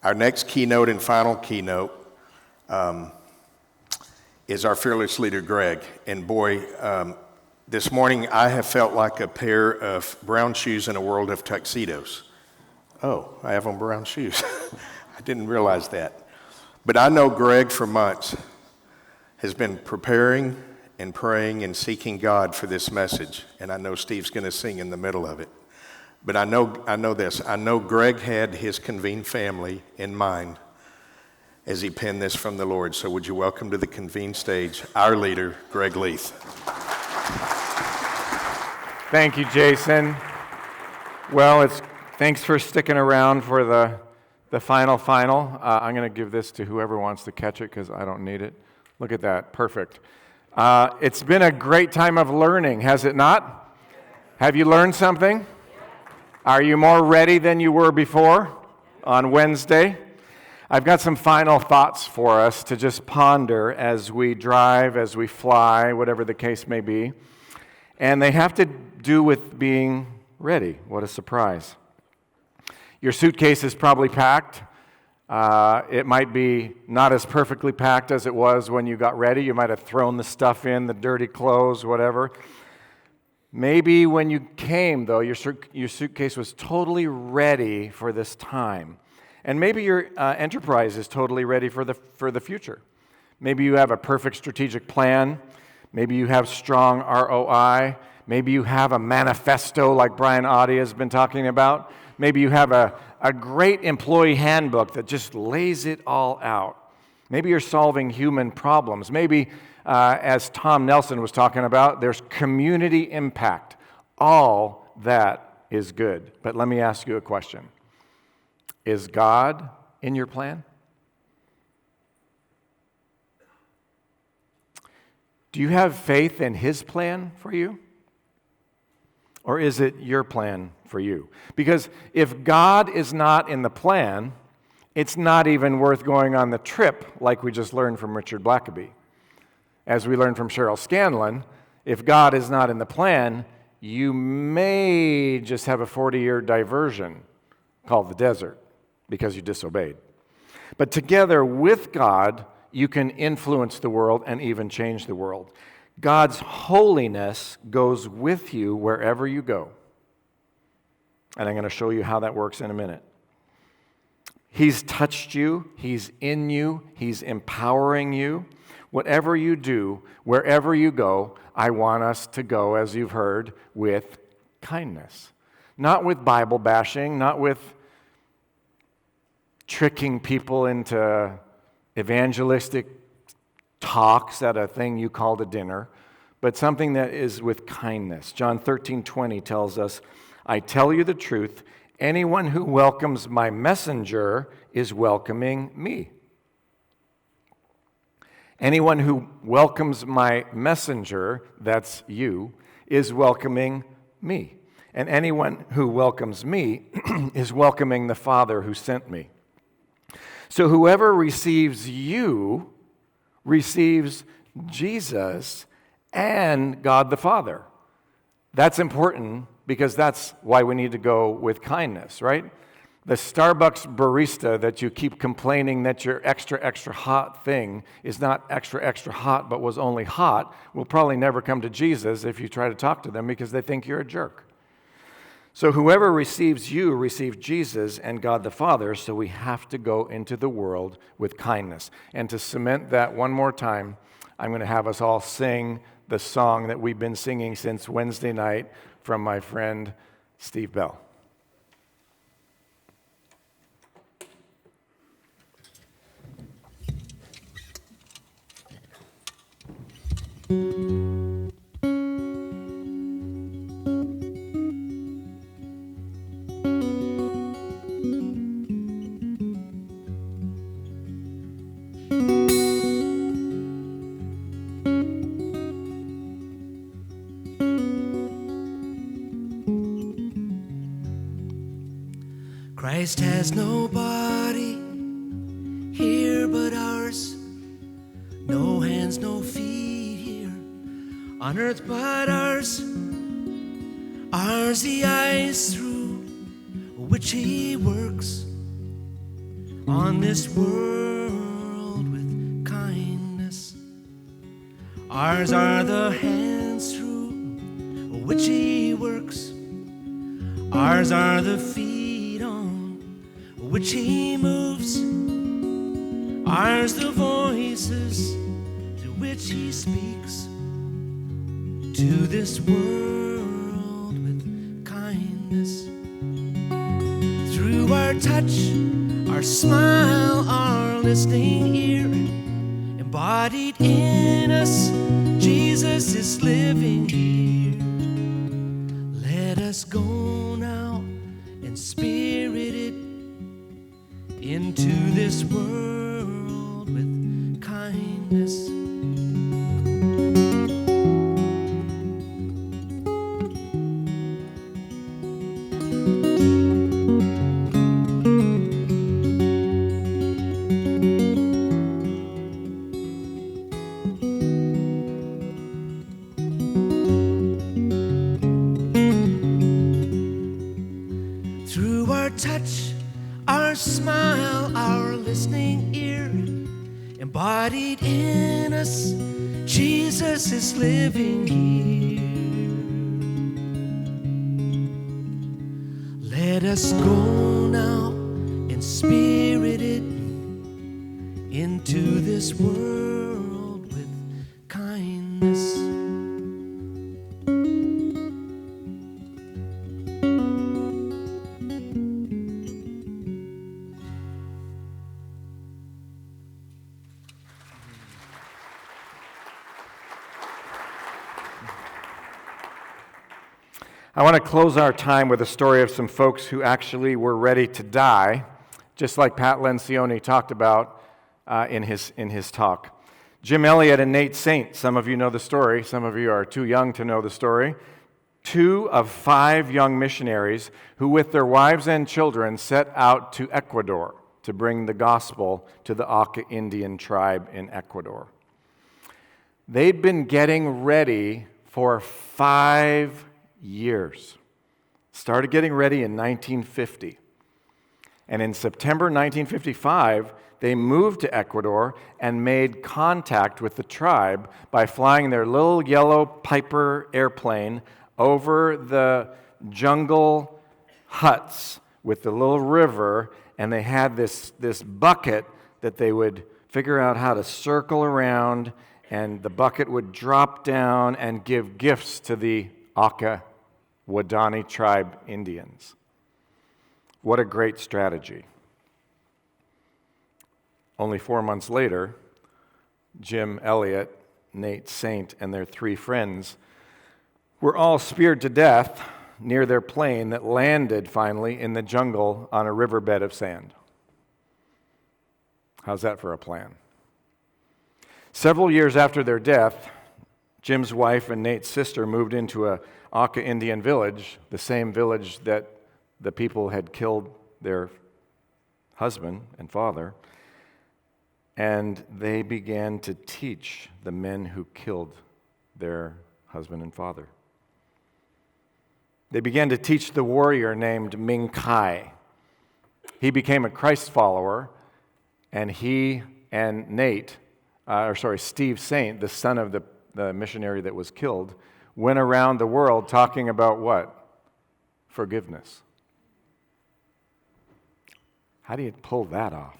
Our next keynote and final keynote is our fearless leader, Greg. And boy, this morning I have felt like a pair of brown shoes in a world of tuxedos. Oh, I have on brown shoes. I didn't realize that. But I know Greg for months has been preparing and praying and seeking God for this message. And I know Steve's going to sing in the middle of it. But I know this. I know Greg had his Convene family in mind as he penned this from the Lord. So would you welcome to the Convene stage our leader, Greg Leith. Thank you, Jason. Well, thanks for sticking around for the final. I'm going to give this to whoever wants to catch it because I don't need it. Look at that. Perfect. It's been a great time of learning, has it not? Have you learned something? Are you more ready than you were before on Wednesday? I've got some final thoughts for us to just ponder as we drive, as we fly, whatever the case may be. And they have to do with being ready. What a surprise. Your suitcase is probably packed. It might be not as perfectly packed as it was when you got ready. You might have thrown the stuff in, the dirty clothes, whatever. Maybe when you came, though, your suitcase was totally ready for this time. And maybe your enterprise is totally ready for the future. Maybe you have a perfect strategic plan. Maybe you have strong ROI. Maybe you have a manifesto like Brian Audi has been talking about. Maybe you have a great employee handbook that just lays it all out. Maybe you're solving human problems. Maybe, as Tom Nelson was talking about, there's community impact. All that is good. But let me ask you a question. Is God in your plan? Do you have faith in His plan for you? Or is it your plan for you? Because if God is not in the plan, it's not even worth going on the trip like we just learned from Richard Blackaby. As we learned from Cheryl Scanlon, if God is not in the plan, you may just have a 40-year diversion called the desert because you disobeyed. But together with God, you can influence the world and even change the world. God's holiness goes with you wherever you go. And I'm going to show you how that works in a minute. He's touched you. He's in you. He's empowering you. Whatever you do, wherever you go, I want us to go, as you've heard, with kindness. Not with Bible bashing, not with tricking people into evangelistic talks at a thing you called a dinner, but something that is with kindness. John 13:20 tells us, I tell you the truth, anyone who welcomes my messenger is welcoming me. Anyone who welcomes my messenger, that's you, is welcoming me. And anyone who welcomes me is welcoming the Father who sent me. So whoever receives you receives Jesus and God the Father. That's important because that's why we need to go with kindness, right? The Starbucks barista that you keep complaining that your extra, extra hot thing is not extra, extra hot but was only hot will probably never come to Jesus if you try to talk to them because they think you're a jerk. So whoever receives you receives Jesus and God the Father, so we have to go into the world with kindness. And to cement that one more time, I'm going to have us all sing the song that we've been singing since Wednesday night from my friend Steve Bell. Christ has no body here but ours, no hands, no feet here on earth but ours. Ours the eyes through which he works, on this world with kindness. Ours are the hands through which he works. Ours are the feet on which he moves. Ours the voices through which he speaks to this world with kindness. Through our touch, our smile, our listening ear, embodied in us, Jesus is living here. Let us go now and spirited into this world with kindness. Through our touch, our smile, our listening ear, embodied in us, Jesus is living here. Let us go now and spirited into this world with kindness. I want to close our time with a story of some folks who actually were ready to die, just like Pat Lencioni talked about in his talk. Jim Elliot and Nate Saint, some of you know the story, some of you are too young to know the story. 2 of 5 young missionaries who with their wives and children set out to Ecuador to bring the gospel to the Auca Indian tribe in Ecuador. They'd been getting ready for 5 years. Started getting ready in 1950. And in September 1955, they moved to Ecuador and made contact with the tribe by flying their little yellow Piper airplane over the jungle huts with the little river, and they had this bucket that they would figure out how to circle around, and the bucket would drop down and give gifts to the Auca Wadani tribe Indians. What a great strategy. Only 4 months later, Jim Elliot, Nate Saint, and their 3 friends were all speared to death near their plane that landed finally in the jungle on a riverbed of sand. How's that for a plan? Several years after their death, Jim's wife and Nate's sister moved into a Auca Indian village, the same village that the people had killed their husband and father, and they began to teach the men who killed their husband and father. They began to teach the warrior named Ming Kai. He became a Christ follower, and he and Steve Saint, the son of the missionary that was killed, went around the world talking about what? Forgiveness. How do you pull that off?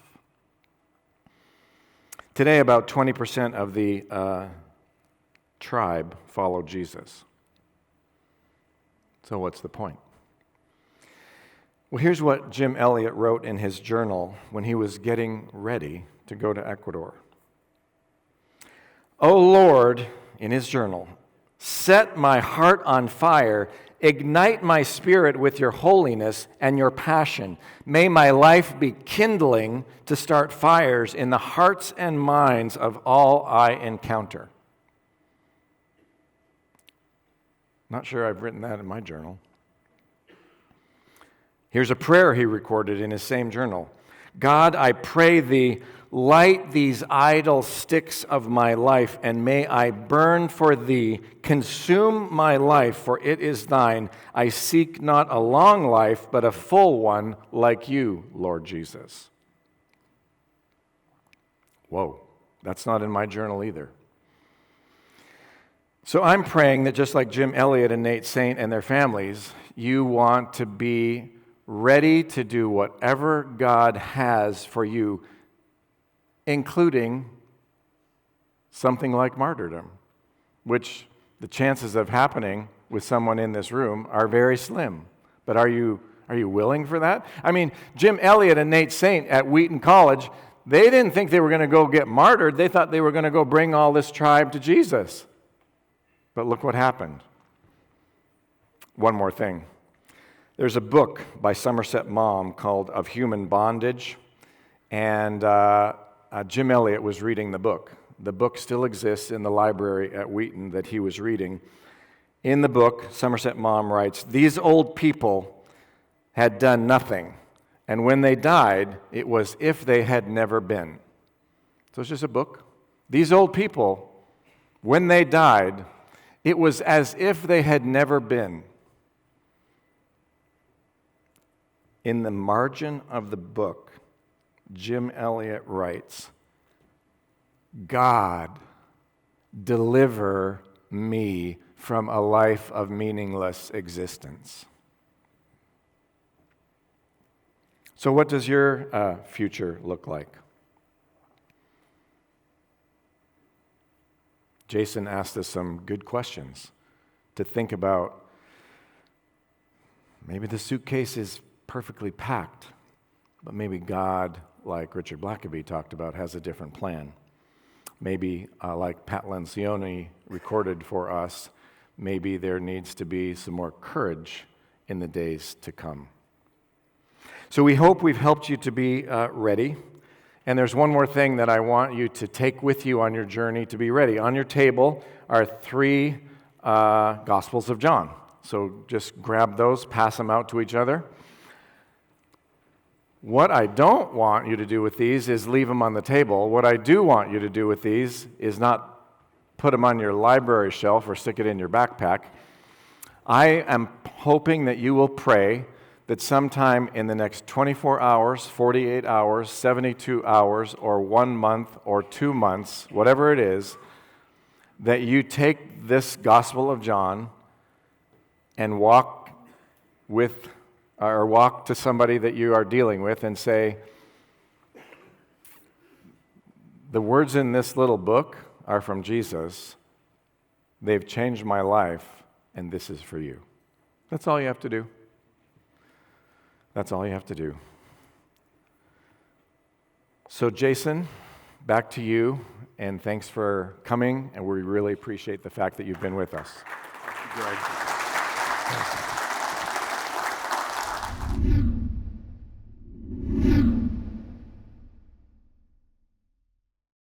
Today, about 20% of the tribe follow Jesus. So what's the point? Well, here's what Jim Elliot wrote in his journal when he was getting ready to go to Ecuador. "O Lord," in his journal, "set my heart on fire, ignite my spirit with your holiness and your passion. May my life be kindling to start fires in the hearts and minds of all I encounter." Not sure I've written that in my journal. Here's a prayer he recorded in his same journal. "God, I pray thee, light these idle sticks of my life, and may I burn for thee. Consume my life, for it is thine. I seek not a long life, but a full one like you, Lord Jesus." Whoa, that's not in my journal either. So I'm praying that just like Jim Elliot and Nate Saint and their families, you want to be ready to do whatever God has for you, including something like martyrdom, which the chances of happening with someone in this room are very slim. But are you willing for that? I mean, Jim Elliot and Nate Saint at Wheaton College, they didn't think they were going to go get martyred. They thought they were going to go bring all this tribe to Jesus. But look what happened. One more thing. There's a book by Somerset Maugham called Of Human Bondage, and Jim Elliot was reading the book. The book still exists in the library at Wheaton that he was reading. In the book, Somerset Maugham writes, "These old people had done nothing, and when they died, it was if they had never been." So it's just a book. These old people, when they died, it was as if they had never been. In the margin of the book, Jim Elliot writes, "God, deliver me from a life of meaningless existence." So what does your future look like? Jason asked us some good questions to think about. Maybe the suitcase is perfectly packed, but maybe God, like Richard Blackaby talked about, has a different plan. Maybe, like Pat Lencioni recorded for us, maybe there needs to be some more courage in the days to come. So we hope we've helped you to be ready. And there's one more thing that I want you to take with you on your journey to be ready. On your table are 3 Gospels of John. So just grab those, pass them out to each other. What I don't want you to do with these is leave them on the table. What I do want you to do with these is not put them on your library shelf or stick it in your backpack. I am hoping that you will pray that sometime in the next 24 hours, 48 hours, 72 hours, or 1 month or 2 months, whatever it is, that you take this Gospel of John and walk to somebody that you are dealing with and say, "The words in this little book are from Jesus. They've changed my life, and this is for you." That's all you have to do. That's all you have to do. So, Jason, back to you, and thanks for coming, and we really appreciate the fact that you've been with us. Thank you, Greg.